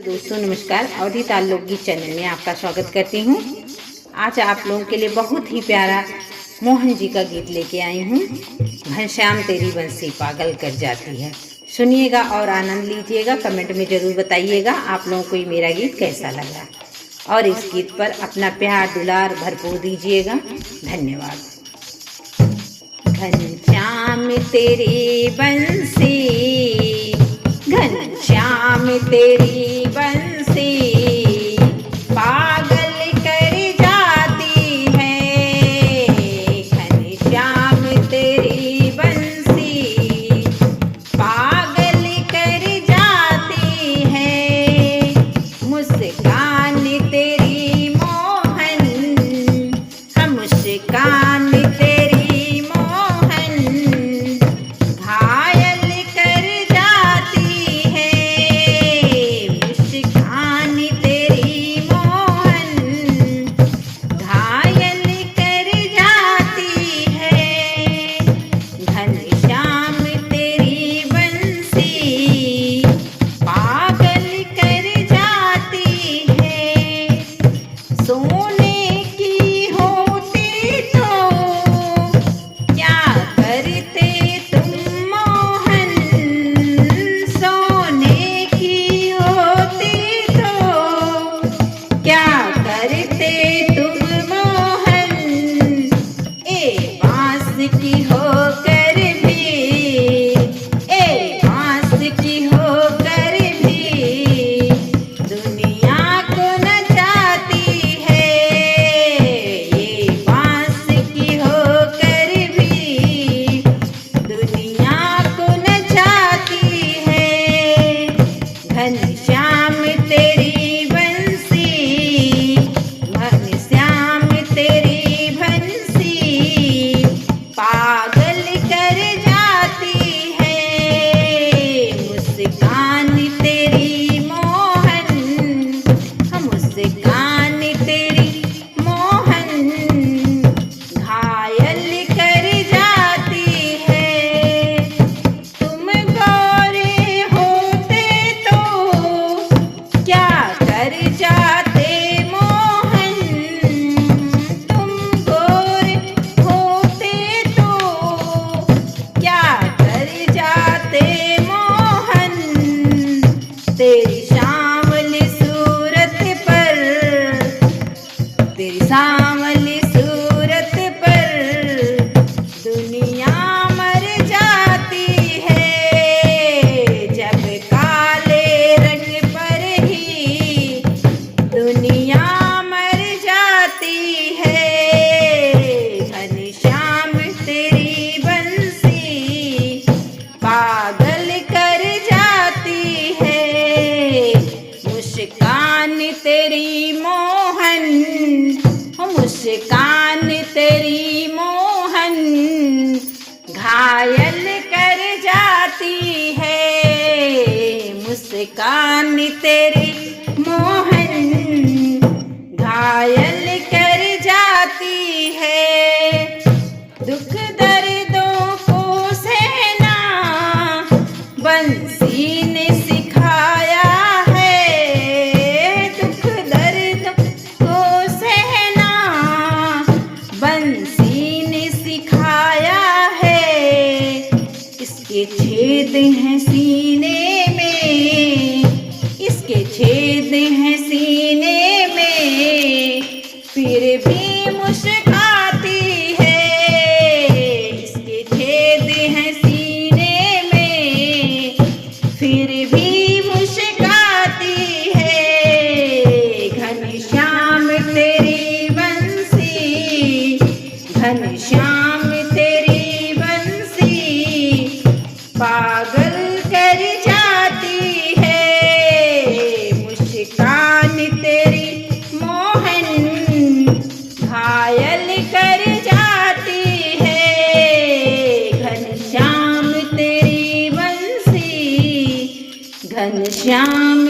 दोस्तों नमस्कार, अवधि ताल लोकगीत चैनल में आपका स्वागत करती हूँ। आज आप लोगों के लिए बहुत ही प्यारा मोहन जी का गीत लेके आई हूँ। घनश्याम तेरी बंसी पागल कर जाती है। सुनिएगा और आनंद लीजिएगा। कमेंट में ज़रूर बताइएगा आप लोगों को ये मेरा गीत कैसा लगा और इस गीत पर अपना प्यार दुलार भरपूर दीजिएगा। धन्यवाद। घनश्याम तेरी बंसी, घनश्याम तेरी बंसी पागल कर जाती है। घनश्याम तेरी बंसी पागल कर जाती है। मुस्कान तेरी मोहन, हम मुस्कान तेरी मोहन घायल कर जाती है। मुस्कान तेरी मोहन घायल कर जाती है। घनश्याम तेरी बंसी पागल कर जाती है। सोने की होती तो क्या करते तुम मोहन, सोने की होती तो क्या करते तुम मोहन। ए बांस की होकर भी, ए बांस की होकर भी दुनिया को नचाती है। ये बांस की होकर भी दुनिया को नचाती है। घनश्याम तेरी बंसी, घनश्याम तेरी बंसी पागल कर जाती है। मुस्कान तेरी मोहन, हम मुस्कान तेरी मोहन घायल कर जाती है। तुम गोरे होते तो क्या कर जाते मोहन, तुम गोरे होते तो क्या कर जाते मोहन। तेरी सांवली सूरत पर, तेरी सांवली सूरत पर दुनिया मर जाती है। जब काले रंग पर ही दुनिया मर जाती है। घनश्याम तेरी बंसी पागल कर जाती है। मुस्कान तेरी मोहन, मुस्कान तेरी मोहन घायल कर जाती है। मुस्कान तेरी मोहन घायल कर जाती है। दुख दर्दों को सहना बंसी ने सिखाया है। दुख दर्द को सहना बंसी ने सिखाया है। इसके छेद हैं सीने में, इसके छेद हैं सीने में, फिर भी मुस्काती है। इसके छेद हैं सीने में, फिर भी मुस्काती है। घनश्याम तेरी बंसी, घनश्याम तेरी बंसी पागल कर जाती है। मुस्कान तेरी मोहन घायल कर जाती है। घनश्याम तेरी बंसी, घनश्याम